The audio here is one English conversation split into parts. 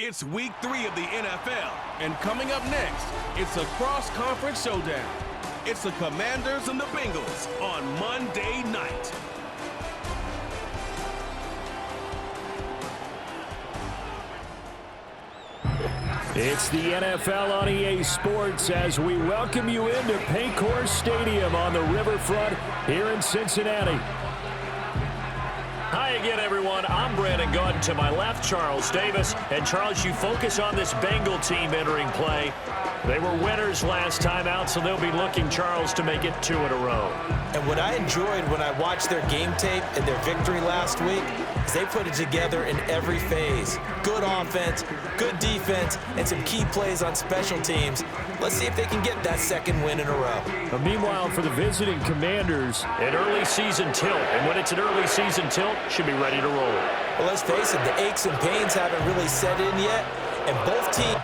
It's week 3 of the NFL, and coming up next, it's a cross-conference showdown. It's the Commanders and the Bengals on Monday night. It's the NFL on EA Sports as we welcome you into Paycor Stadium on the riverfront here in Cincinnati. Hi again, everyone. I'm Brandon Gunn. To my left, Charles Davis. And Charles, you focus on this Bengal team entering play. They were winners last time out, so they'll be looking, Charles, to make it 2 in a row. And what I enjoyed when I watched their game tape and their victory last week is they put it together in every phase. Good offense, good defense, and some key plays on special teams. Let's see if they can get that 2nd win in a row. Meanwhile, for the visiting Commanders, an early season tilt. And when it's an early season tilt, should be ready to roll. Well, let's face it, the aches and pains haven't really set in yet, and both teams...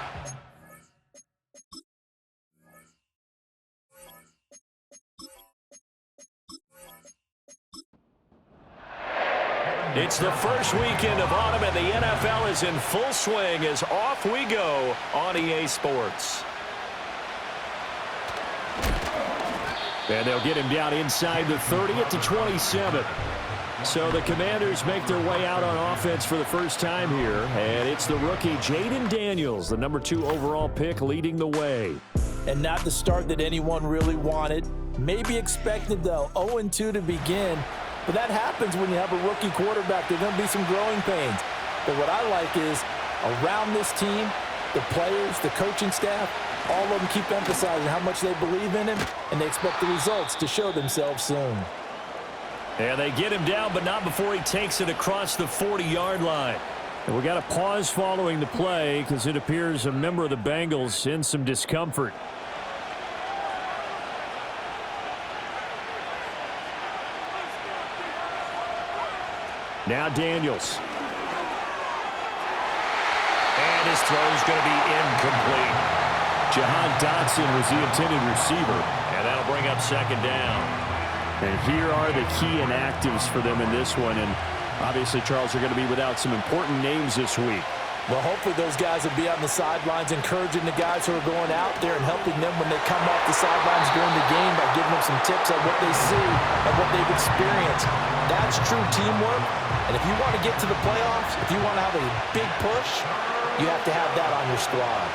It's the first weekend of autumn, and the NFL is in full swing as off we go on EA Sports. And they'll get him down inside the 30 at the 27. So the Commanders make their way out on offense for the first time here, and it's the rookie Jaden Daniels, the number 2 overall pick, leading the way. And not the start that anyone really wanted. Maybe expected, though, 0-2 to begin. But that happens when you have a rookie quarterback. There are going to be some growing pains. But what I like is around this team, the players, the coaching staff, all of them keep emphasizing how much they believe in him, and they expect the results to show themselves soon. And they get him down, but not before he takes it across the 40-yard line. And we got a pause following the play because it appears a member of the Bengals in some discomfort. Now Daniels. And his throw is going to be incomplete. Jahan Dotson was the intended receiver. And that'll bring up 2nd down. And here are the key inactives for them in this one. And obviously, Charles, are going to be without some important names this week. Well, hopefully those guys will be on the sidelines encouraging the guys who are going out there and helping them when they come off the sidelines during the game by giving them some tips on what they see and what they've experienced. That's true teamwork. And if you want to get to the playoffs, if you want to have a big push, you have to have that on your squad.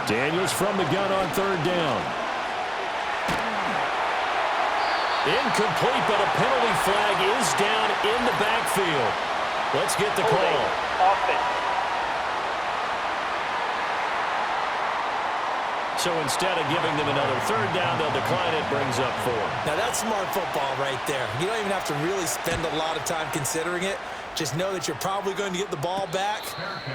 Daniels from the gun on 3rd down. Incomplete, but a penalty flag is down in the backfield. Let's get the call. Offense. So instead of giving them another 3rd down, they'll decline it, brings up 4. Now that's smart football right there. You don't even have to really spend a lot of time considering it. Just know that you're probably going to get the ball back.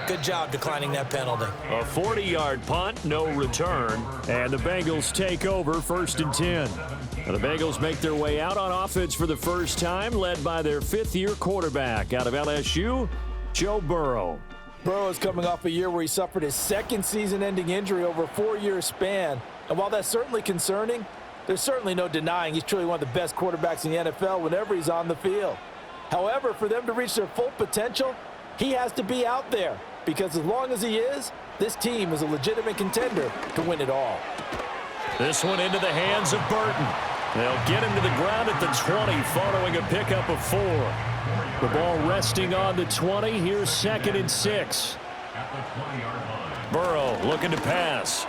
Good job declining that penalty. A 40-yard punt, no return. And the Bengals take over 1st and 10. Now the Bengals make their way out on offense for the first time, led by their 5th-year quarterback out of LSU, Joe Burrow. Burrow is coming off a year where he suffered his 2nd season-ending injury over a 4-year span. And while that's certainly concerning, there's certainly no denying he's truly one of the best quarterbacks in the NFL whenever he's on the field. However, for them to reach their full potential, he has to be out there. Because as long as he is, this team is a legitimate contender to win it all. This one into the hands of Burton. They'll get him to the ground at the 20 following a pickup of 4. The ball resting on the 20. Here's 2nd and 6. Burrow looking to pass.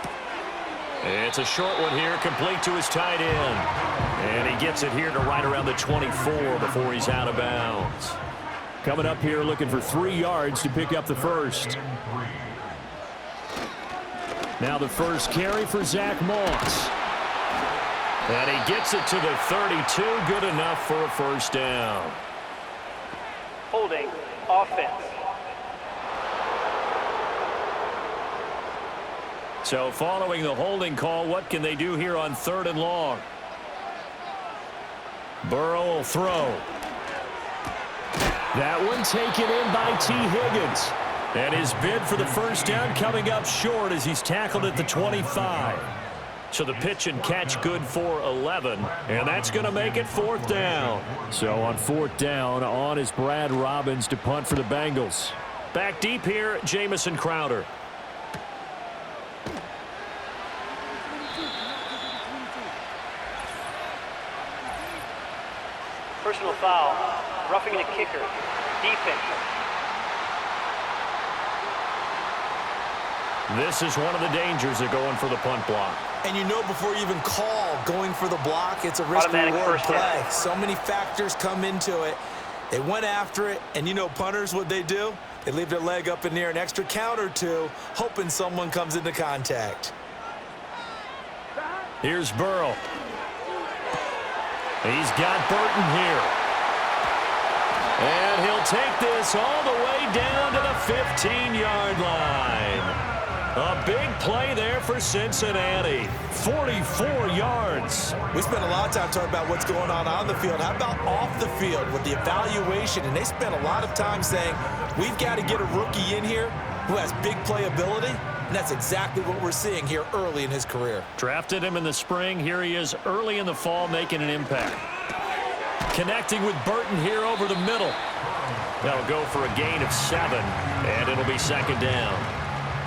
It's a short one here, complete to his tight end. And he gets it here to right around the 24 before he's out of bounds. Coming up here looking for 3 yards to pick up the first. Now the first carry for Zach Moss. And he gets it to the 32, good enough for a 1st down. Holding. Offense. So following the holding call, what can they do here on 3rd and long? Burrow will throw. That one taken in by T. Higgins. And his bid for the 1st down coming up short as he's tackled at the 25. So the pitch and catch good for 11, and that's going to make it 4th down. So on 4th down, on is Brad Robbins to punt for the Bengals. Back deep here, Jamison Crowder. Personal foul. Roughing the kicker. Defense. This is one of the dangers of going for the punt block. And you know before you even call going for the block, it's a risk-reward play. So many factors come into it. They went after it, and you know punters, what they do? They leave their leg up in the air an extra count or two, hoping someone comes into contact. Here's Burrow. He's got Burton here. And he'll take this all the way down to the 15-yard line. A big play there for Cincinnati. 44 yards. We spent a lot of time talking about what's going on the field. How about off the field with the evaluation? And they spent a lot of time saying, we've got to get a rookie in here who has big playability. And that's exactly what we're seeing here early in his career. Drafted him in the spring. Here he is early in the fall making an impact. Connecting with Burton here over the middle. That'll go for a gain of 7, and it'll be second down.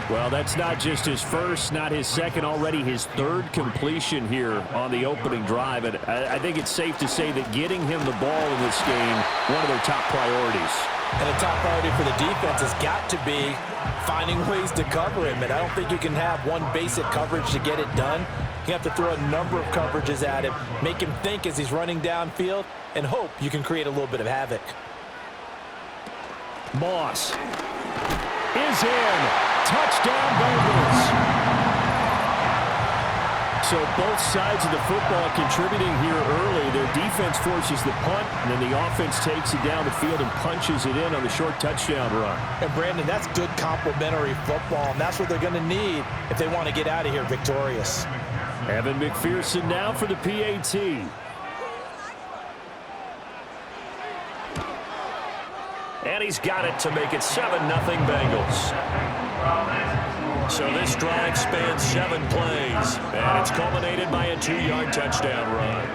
Well, that's not just his first, not his second, already his third completion here on the opening drive. And I think it's safe to say that getting him the ball in this game, one of their top priorities. And the top priority for the defense has got to be finding ways to cover him. And I don't think you can have one basic coverage to get it done. You have to throw a number of coverages at him, make him think as he's running downfield, and hope you can create a little bit of havoc. Moss is in. Touchdown, Bengals. So both sides of the football contributing here early. Their defense forces the punt, and then the offense takes it down the field and punches it in on the short touchdown run. And, Brandon, that's good complementary football, and that's what they're going to need if they want to get out of here victorious. Evan McPherson now for the PAT. And he's got it to make it 7-0 Bengals. So this drive spans 7 plays, and it's culminated by a 2-yard touchdown run.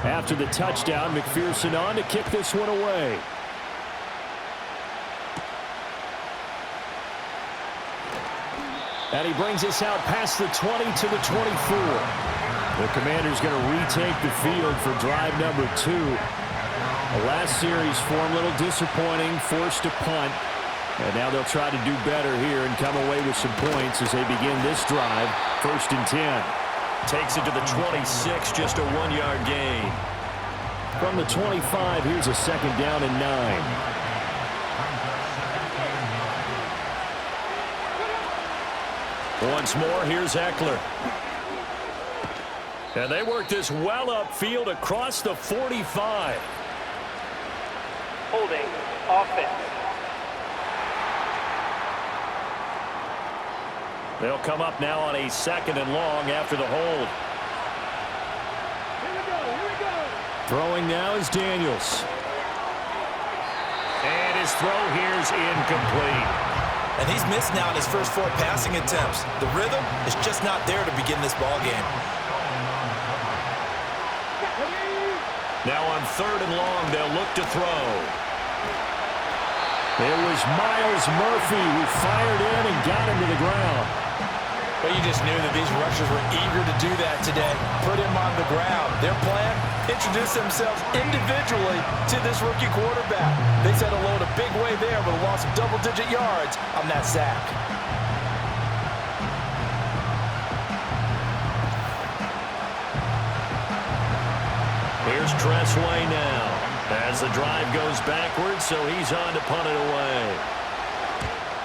After the touchdown, McPherson on to kick this one away. And he brings us out past the 20 to the 24. The Commanders going to retake the field for drive number 2. The last series for him, a little disappointing, forced to punt. And now they'll try to do better here and come away with some points as they begin this drive. 1st and 10. Takes it to the 26, just a 1-yard gain. From the 25, here's a 2nd down and 9. Once more, here's Eckler. And they work this well upfield across the 45. Holding. Offense. They'll come up now on a 2nd and long after the hold. Throwing now is Daniels. And his throw here's incomplete. And he's missed now in his first 4 passing attempts. The rhythm is just not there to begin this ball game. Now on 3rd and long, they'll look to throw. It was Myles Murphy who fired in and got him to the ground. But you just knew that these rushers were eager to do that today. Put him on the ground. Their plan, introduce themselves individually to this rookie quarterback. They said hello in a big way there with a loss of double-digit yards on that sack. Here's Tressway now as the drive goes backwards, so he's on to punt it away.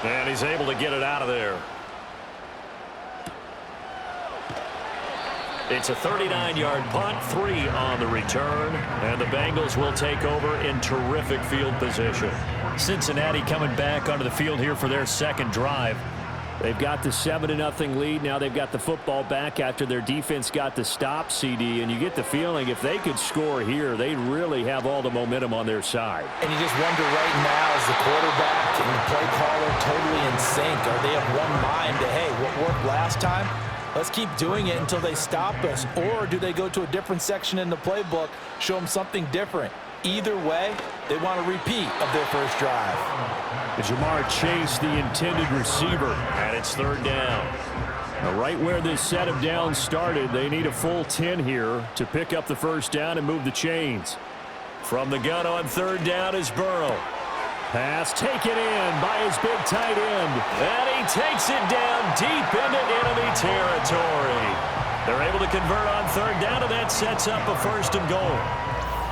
And he's able to get it out of there. It's a 39-yard punt, 3 on the return, and the Bengals will take over in terrific field position. Cincinnati coming back onto the field here for their 2nd drive. They've got the 7-0 lead. Now they've got the football back after their defense got the stop, CD, and you get the feeling if they could score here, they really have all the momentum on their side. And you just wonder right now, is the quarterback and the play caller totally in sync? Are they of one mind to, hey, what worked last time? Let's keep doing it until they stop us. Or do they go to a different section in the playbook, show them something different? Either way, they want a repeat of their first drive. Jamar Chase, the intended receiver, and it's third down. Now, right where this set of downs started, they need a full 10 here to pick up the first down and move the chains. From the gun on third down is Burrow. Pass taken in by his big tight end. And he takes it down deep into enemy territory. They're able to convert on third down, and that sets up a first and goal.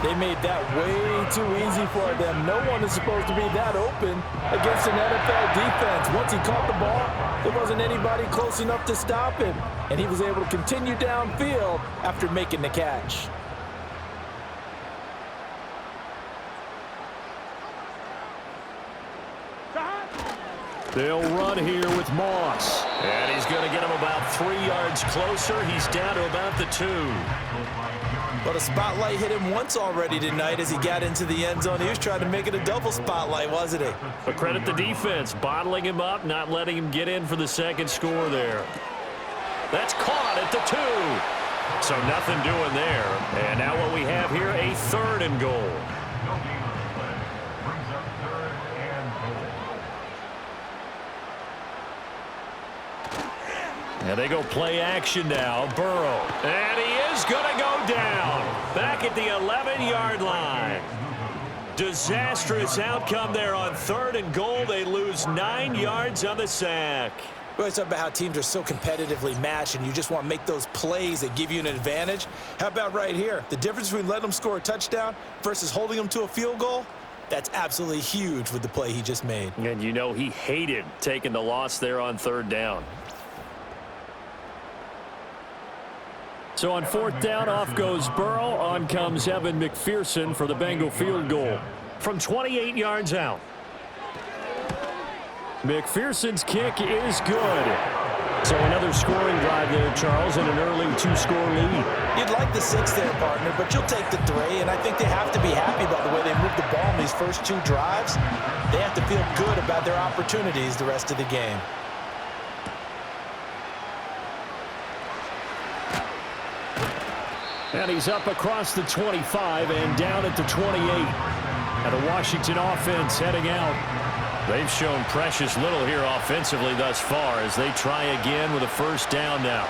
They made that way too easy for them. No one is supposed to be that open against an NFL defense. Once he caught the ball, there wasn't anybody close enough to stop him. And he was able to continue downfield after making the catch. They'll run here with Moss. And he's going to get him about 3 yards closer. He's down to about the 2. But a spotlight hit him once already tonight as he got into the end zone. He was trying to make it a double spotlight, wasn't he? But credit the defense, bottling him up, not letting him get in for the second score there. That's caught at the 2. So nothing doing there. And now what we have here, a third and goal. And they go play action now. Burrow. And he is going to go down. Back at the 11-yard line. Disastrous outcome there on third and goal. They lose 9 yards on the sack. We always talk about how teams are so competitively matched and you just want to make those plays that give you an advantage. How about right here? The difference between letting them score a touchdown versus holding them to a field goal? That's absolutely huge with the play he just made. And you know he hated taking the loss there on third down. So on fourth down, off goes Burrow. On comes Evan McPherson for the Bengal field goal. From 28 yards out. McPherson's kick is good. So another scoring drive there, Charles, and an early 2-score lead. You'd like the 6 there, partner, but you'll take the 3, and I think they have to be happy about the way they moved the ball in these first 2 drives. They have to feel good about their opportunities the rest of the game. And he's up across the 25 and down at the 28. And the Washington offense heading out. They've shown precious little here offensively thus far as they try again with a first down now.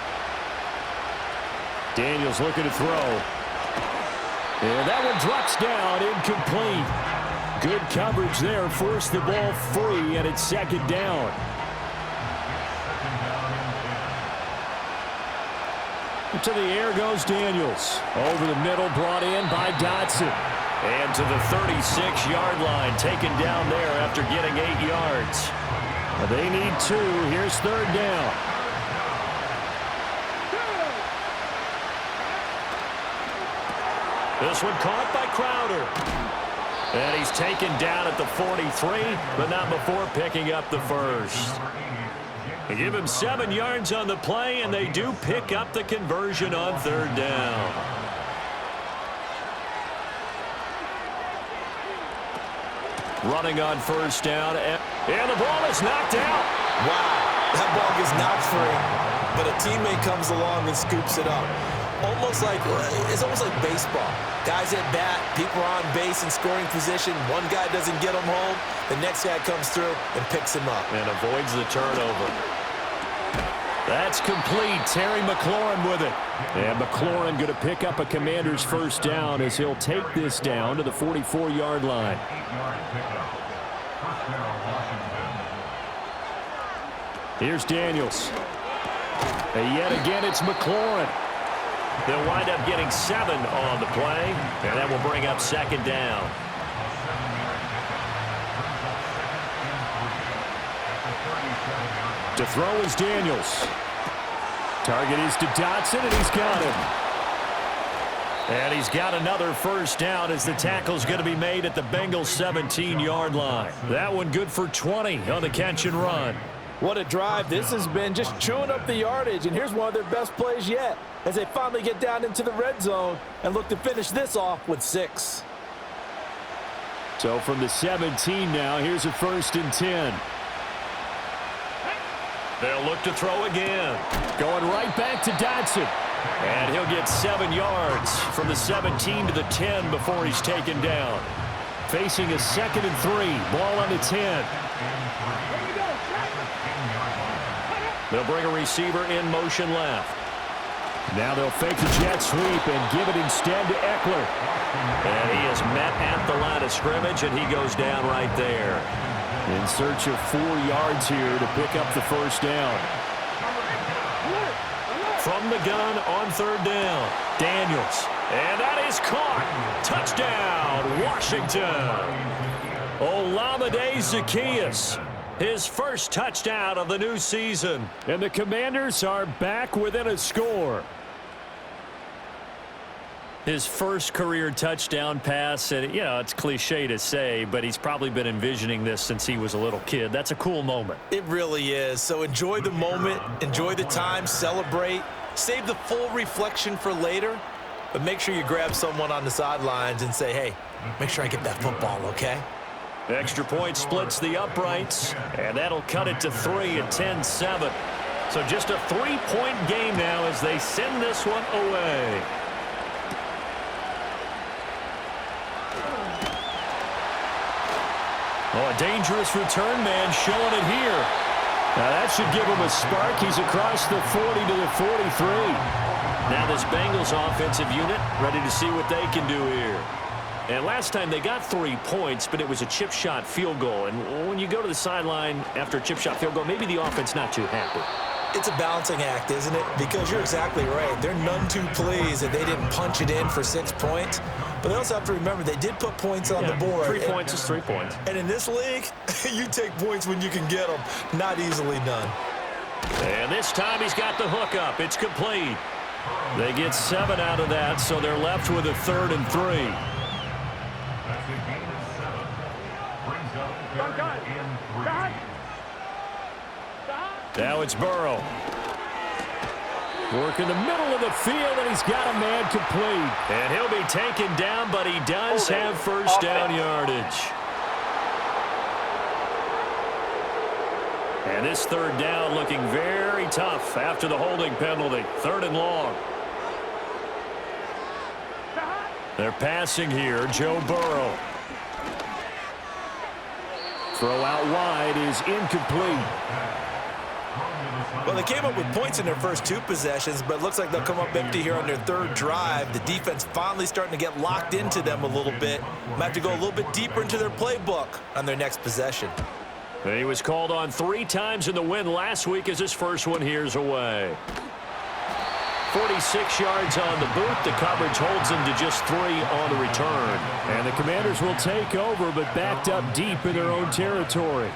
Daniels looking to throw. And that one drops down, incomplete. Good coverage there, forced the ball free, and it's second down. To the air goes Daniels. Over the middle, brought in by Dotson. And to the 36-yard line, taken down there after getting 8 yards. They need 2. Here's third down. This one caught by Crowder. And he's taken down at the 43, but not before picking up the first. They give him 7 yards on the play, and they do pick up the conversion on third down. Running on first down, and the ball is knocked out. Wow, that ball gets knocked free, but a teammate comes along and scoops it up. It's almost like baseball. Guys at bat, people are on base in scoring position. One guy doesn't get him home, the next guy comes through and picks him up. And avoids the turnover. That's complete. Terry McLaurin with it. And McLaurin going to pick up a Commander's first down as he'll take this down to the 44-yard line. Here's Daniels. And yet again, it's McLaurin. They'll wind up getting 7 on the play, and that will bring up second down. To throw is Daniels. Target is to Dotson, and he's got him. And he's got another first down as the tackle's going to be made at the Bengals 17-yard line. That one good for 20 on the catch and run. What a drive. This has been just chewing up the yardage, and here's one of their best plays yet as they finally get down into the red zone and look to finish this off with 6. So from the 17 now, here's a first and 10. They'll look to throw again. Going right back to Dotson. And he'll get 7 yards from the 17 to the 10 before he's taken down. Facing a 2nd and 3. Ball on the 10. They'll bring a receiver in motion left. Now they'll fake the jet sweep and give it instead to Eckler. And he is met at the line of scrimmage, and he goes down right there. In search of 4 yards here to pick up the first down. From the gun on 3rd down, Daniels. And that is caught. Touchdown, Washington. Olamide Zaccheaus. His first touchdown of the new season. And the Commanders are back within a score. His first career touchdown pass, and, you know, it's cliche to say, but he's probably been envisioning this since he was a little kid. That's a cool moment. It really is. So enjoy the moment, enjoy the time, celebrate, save the full reflection for later, but make sure you grab someone on the sidelines and say, hey, make sure I get that football, okay? Extra point splits the uprights, and that'll cut it to 3 at 10-7. So just a 3-point game now as they send this one away. Oh, a dangerous return man showing it here. Now that should give him a spark. He's across the 40 to the 43. Now this Bengals offensive unit ready to see what they can do here. And last time they got 3 points, but it was a chip shot field goal. And when you go to the sideline after a chip shot field goal, maybe the offense not too happy. It's a balancing act, isn't it? Because you're exactly right. They're none too pleased that they didn't punch it in for 6 points. But they also have to remember they did put points on the board. 3 points is 3 points. And in this league, you take points when you can get them. Not easily done. And this time he's got the hook up. It's complete. They get 7 out of that, so they're left with a 3rd and 3. Now it's Burrow. Work in the middle of the field, and he's got a man complete. And he'll be taken down, but he does have first down yardage. And this 3rd down looking very tough after the holding penalty. 3rd and long. They're passing here. Joe Burrow. Throw out wide is incomplete. Well, they came up with points in their first 2 possessions, but it looks like they'll come up empty here on their 3rd drive. The defense finally starting to get locked into them a little bit. Might have to go a little bit deeper into their playbook on their next possession. He was called on 3 times in the win last week as his first one here's away. 46 yards on the boot. The coverage holds him to just 3 on the return. And the Commanders will take over, but backed up deep in their own territory.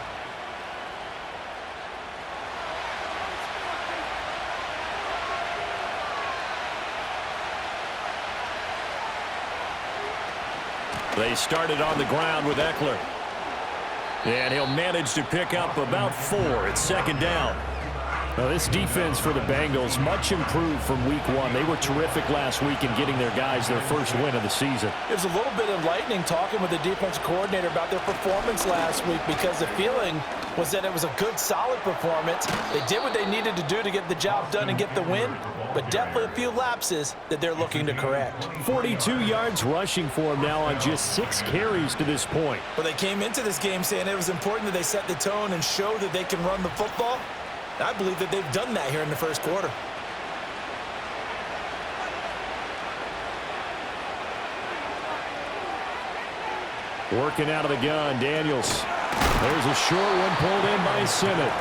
They started on the ground with Eckler. And he'll manage to pick up about 4. It's 2nd down. Now, this defense for the Bengals, much improved from week 1. They were terrific last week in getting their guys their first win of the season. It was a little bit enlightening talking with the defensive coordinator about their performance last week because the feeling was that it was a good, solid performance. They did what they needed to do to get the job done and get the win, but definitely a few lapses that they're looking to correct. 42 yards rushing for him now on just 6 carries to this point. Well, they came into this game saying it was important that they set the tone and show that they can run the football. I believe that they've done that here in the first quarter. Working out of the gun, Daniels. There's a short one pulled in by Simmons.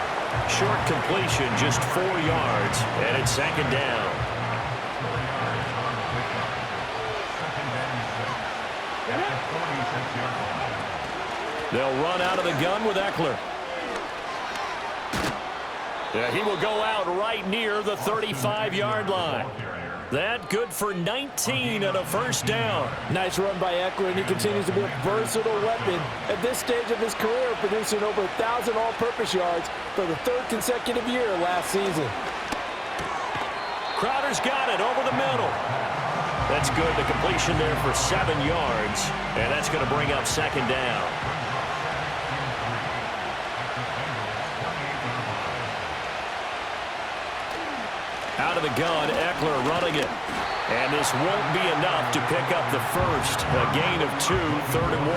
Short completion, just 4 yards, and it's 2nd down. They'll run out of the gun with Eckler. Yeah, he will go out right near the 35-yard line. That good for 19 and a first down. Nice run by Eckler, and he continues to be a versatile weapon at this stage of his career, producing over 1,000 all-purpose yards for the 3rd consecutive year last season. Crowder's got it over the middle. That's good. The completion there for 7 yards, and that's going to bring up 2nd down. Out of the gun, Eckler running it. And this won't be enough to pick up the first. A gain of 2, 3rd and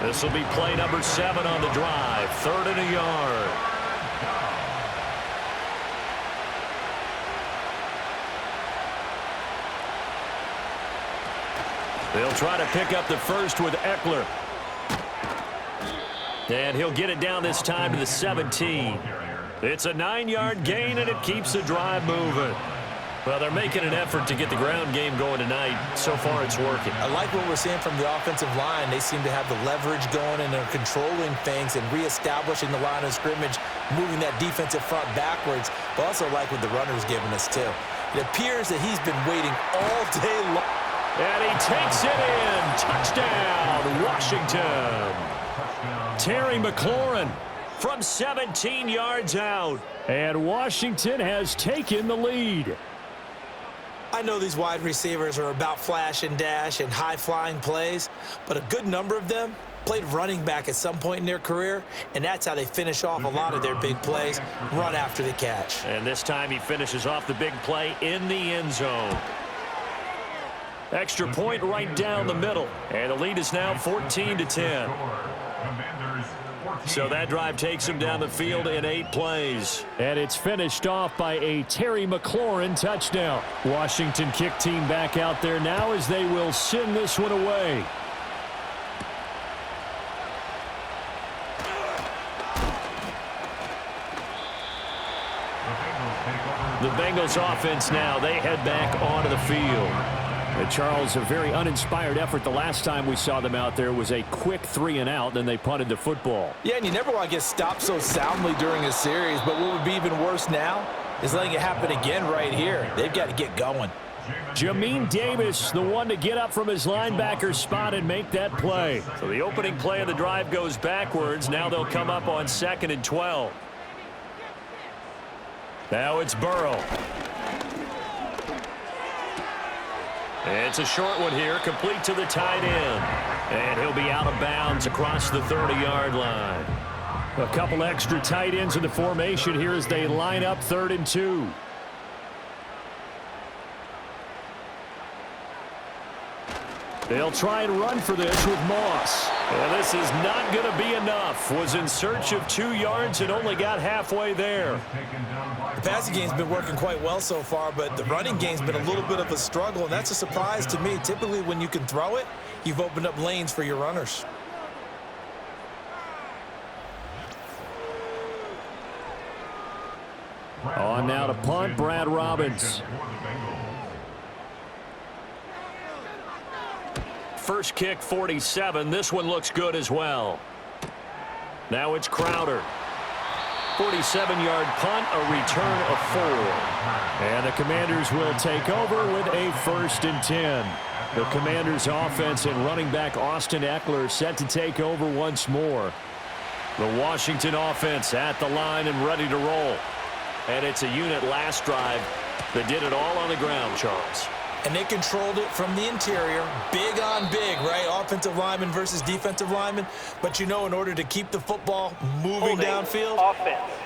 1. This will be play number 7 on the drive. 3rd and a yard. They'll try to pick up the first with Eckler. And he'll get it down this time to the 17. It's a 9-yard gain, and it keeps the drive moving. Well, they're making an effort to get the ground game going tonight. So far, it's working. I like what we're seeing from the offensive line. They seem to have the leverage going, and they're controlling things and reestablishing the line of scrimmage, moving that defensive front backwards. But also like what the runner's giving us, too. It appears that he's been waiting all day long. And he takes it in. Touchdown, Washington. Terry McLaurin from 17 yards out. And Washington has taken the lead. I know these wide receivers are about flash and dash and high-flying plays, but a good number of them played running back at some point in their career, and that's how they finish off a lot of their big plays, run after the catch. And this time he finishes off the big play in the end zone. Extra point right down the middle, and the lead is now 14-10. So that drive takes him down the field in 8 plays. And it's finished off by a Terry McLaurin touchdown. Washington kick team back out there now as they will send this one away. The Bengals offense now, they head back onto the field. And Charles, a very uninspired effort the last time we saw them out there was a quick 3-and-out, then they punted the football. Yeah, and you never want to get stopped so soundly during a series, but what would be even worse now is letting it happen again right here. They've got to get going. Jamin Davis, the one to get up from his linebacker spot and make that play. So the opening play of the drive goes backwards. Now they'll come up on 2nd and 12. Now it's Burrow. It's a short one here, complete to the tight end. And he'll be out of bounds across the 30-yard line. A couple extra tight ends in the formation here as they line up 3rd and 2. They'll try and run for this with Moss. And this is not going to be enough. Was in search of 2 yards and only got halfway there. The passing game's been working quite well so far, but the running game's been a little bit of a struggle, and that's a surprise to me. Typically, when you can throw it, you've opened up lanes for your runners. On now to punt, Brad Robbins. First kick, 47. This one looks good as well. Now it's Crowder. 47-yard punt, a return of 4. And the Commanders will take over with a 1st and 10. The Commanders' offense and running back Austin Eckler set to take over once more. The Washington offense at the line and ready to roll. And it's a unit last drive that did it all on the ground, Charles. And they controlled it from the interior, big on big, right? Offensive lineman versus defensive lineman. But you know, in order to keep the football moving downfield,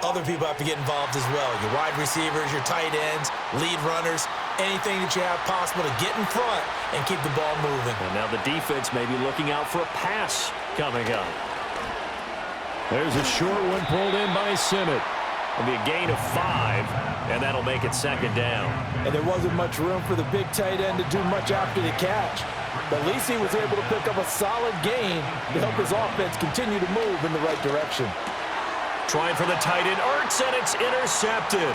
other people have to get involved as well. Your wide receivers, your tight ends, lead runners, anything that you have possible to get in front and keep the ball moving. And now the defense may be looking out for a pass coming up. There's a short one pulled in by Simmett. It'll be a gain of 5, and that'll make it 2nd down. And there wasn't much room for the big tight end to do much after the catch. But at least he was able to pick up a solid gain to help his offense continue to move in the right direction. Trying for the tight end, Ertz, and it's intercepted.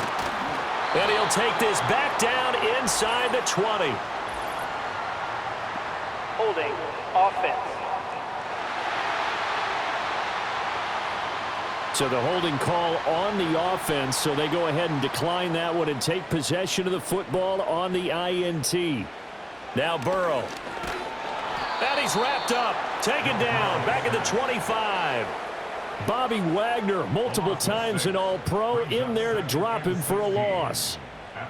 And he'll take this back down inside the 20. Holding, offense. So the holding call on the offense, so they go ahead and decline that one and take possession of the football on the INT. Now Burrow. And he's wrapped up, taken down, back at the 25. Bobby Wagner, multiple times an All-Pro, in there to drop him for a loss.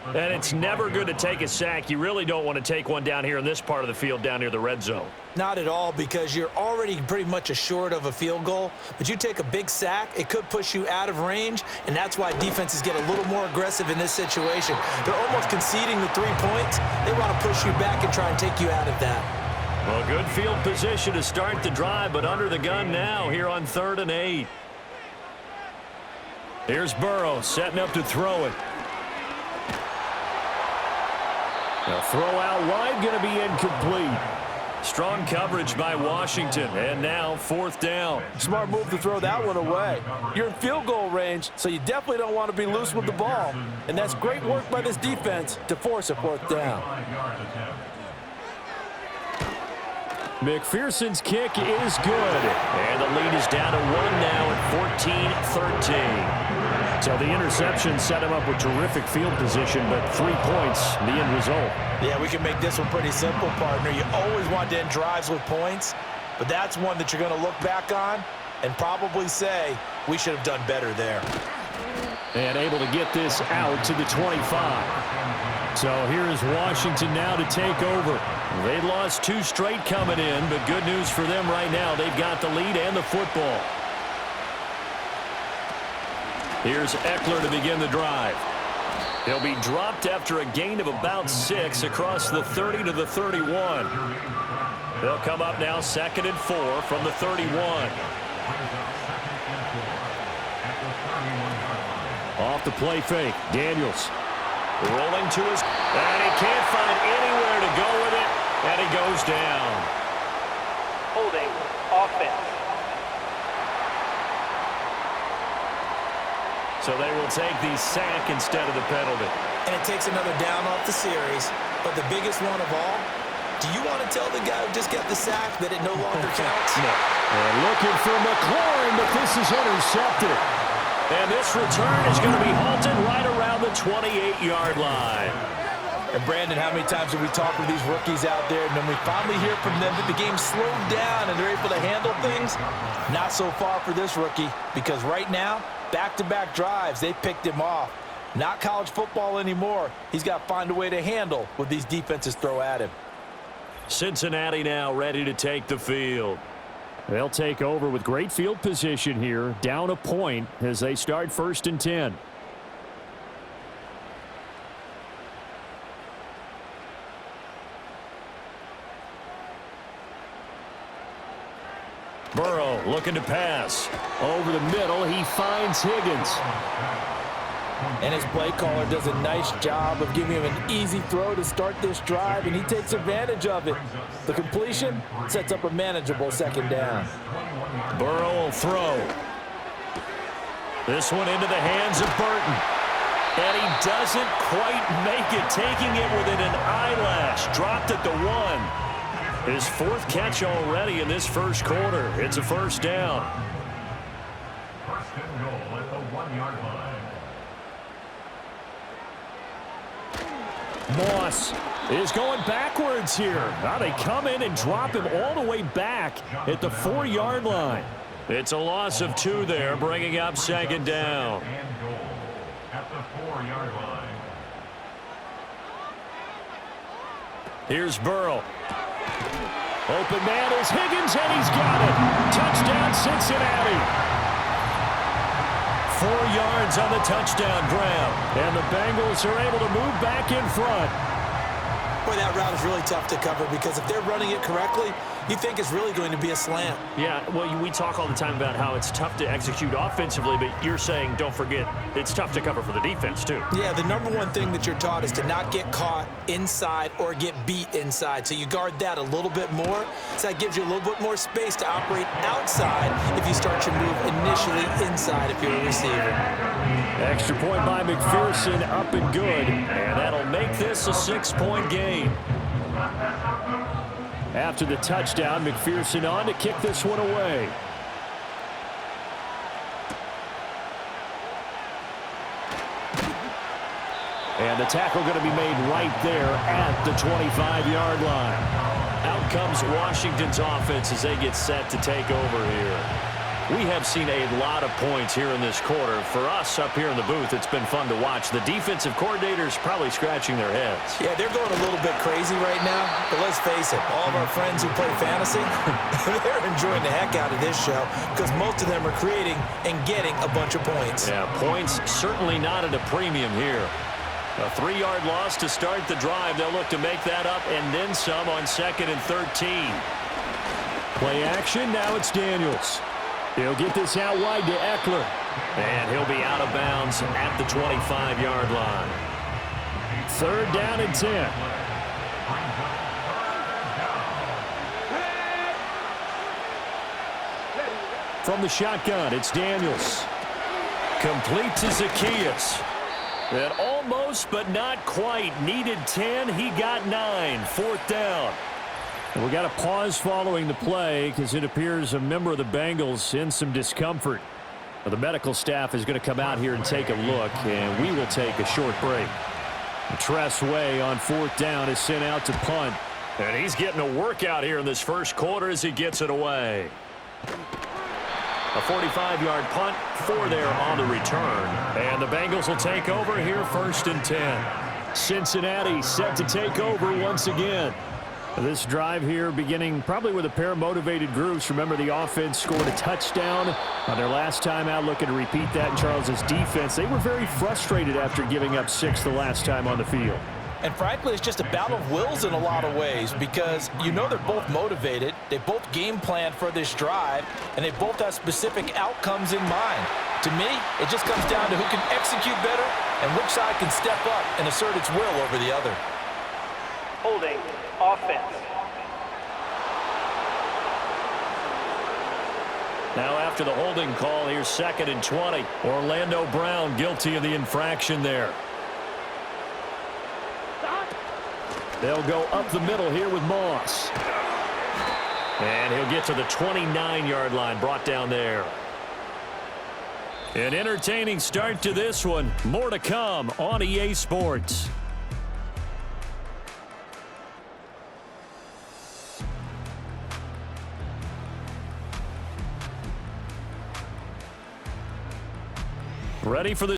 And it's never good to take a sack. You really don't want to take one down here in this part of the field, down near the red zone. Not at all, because you're already pretty much assured of a field goal. But you take a big sack, it could push you out of range, and that's why defenses get a little more aggressive in this situation. They're almost conceding the 3 points. They want to push you back and try and take you out of that. Well, good field position to start the drive, but under the gun now here on 3rd and 8. Here's Burrow setting up to throw it. The throw out wide going to be incomplete. Strong coverage by Washington, and now 4th down. Smart move to throw that one away. You're in field goal range, so you definitely don't want to be loose with the ball. And that's great work by this defense to force a 4th down. McPherson's kick is good. And the lead is down to 1 now at 14-13. So the interception set him up with terrific field position, but 3 points, the end result. Yeah, we can make this one pretty simple, partner. You always want to end drives with points, but that's one that you're going to look back on and probably say, we should have done better there. And able to get this out to the 25. So here is Washington now to take over. They lost 2 straight coming in, but good news for them right now. They've got the lead and the football. Here's Eckler to begin the drive. He'll be dropped after a gain of about 6 across the 30 to the 31. They'll come up now 2nd and 4 from the 31. Off the play fake, Daniels. Rolling to his, and he can't find anywhere to go with it, and he goes down. Holding offense. So they will take the sack instead of the penalty. And it takes another down off the series. But the biggest one of all, do you want to tell the guy who just got the sack that it no longer counts? No. And looking for McLaurin, but this is intercepted. And this return is going to be halted right around the 28-yard line. And Brandon, how many times have we talked with these rookies out there, and then we finally hear from them that the game slowed down and they're able to handle things? Not so far for this rookie, because right now, back-to-back drives, they picked him off. Not college football anymore. He's got to find a way to handle what these defenses throw at him. Cincinnati now ready to take the field. They'll take over with great field position here, down a point as they start 1st and 10. Burrow looking to pass. Over the middle, he finds Higgins. And his play caller does a nice job of giving him an easy throw to start this drive, and he takes advantage of it. The completion sets up a manageable 2nd down. Burrow will throw. This one into the hands of Burton. And he doesn't quite make it, taking it within an eyelash. Dropped at the 1. His 4th catch already in this 1st quarter. It's a 1st down. 1st and goal at the 1-yard line. Moss is going backwards here. Now they come in and drop him all the way back at the 4-yard line. It's a loss of 2 there, bringing up 2nd down. And goal at the 4-yard line. Here's Burrow. Open man is Higgins, and he's got it. Touchdown, Cincinnati. 4 yards on the touchdown grab. And the Bengals are able to move back in front. Boy, that route is really tough to cover, because if they're running it correctly, you think it's really going to be a slant. Yeah, well, we talk all the time about how it's tough to execute offensively, but you're saying, don't forget, it's tough to cover for the defense, too. Yeah, the number one thing that you're taught is to not get caught inside or get beat inside. So you guard that a little bit more. So that gives you a little bit more space to operate outside if you start your move initially inside if you're a receiver. Extra point by McPherson, up and good. And that'll make this a 6-point game. After the touchdown, McPherson on to kick this one away. And the tackle going to be made right there at the 25-yard line. Out comes Washington's offense as they get set to take over here. We have seen a lot of points here in this quarter. For us up here in the booth, it's been fun to watch. The defensive coordinators probably scratching their heads. Yeah, they're going a little bit crazy right now, but let's face it, all of our friends who play fantasy, they're enjoying the heck out of this show because most of them are creating and getting a bunch of points. Yeah, points certainly not at a premium here. A 3-yard loss to start the drive. They'll look to make that up and then some on 2nd and 13. Play action, now it's Daniels. He'll get this out wide to Eckler. And he'll be out of bounds at the 25-yard line. 3rd down and 10. From the shotgun, it's Daniels. Complete to Zacchaeus. And almost, but not quite. Needed 10. He got 9. 4th down. And we got a pause following the play because it appears a member of the Bengals in some discomfort. Well, the medical staff is going to come out here and take a look, and we will take a short break. Tress Way on 4th down is sent out to punt. And he's getting a workout here in this first quarter as he gets it away. A 45-yard punt, 4 there on the return. And the Bengals will take over here 1st and 10. Cincinnati set to take over once again. This drive here beginning probably with a pair of motivated groups. Remember, the offense scored a touchdown on their last time out, looking to repeat that in Charles's defense. They were very frustrated after giving up 6 the last time on the field. And frankly, it's just a battle of wills in a lot of ways because you know they're both motivated, they both game plan for this drive, and they both have specific outcomes in mind. To me, it just comes down to who can execute better and which side can step up and assert its will over the other. Holding offense. Now after the holding call, here's 2nd and 20. Orlando Brown guilty of the infraction there. They'll go up the middle here with Moss. And he'll get to the 29-yard line, brought down there. An entertaining start to this one. More to come on EA Sports. Ready for the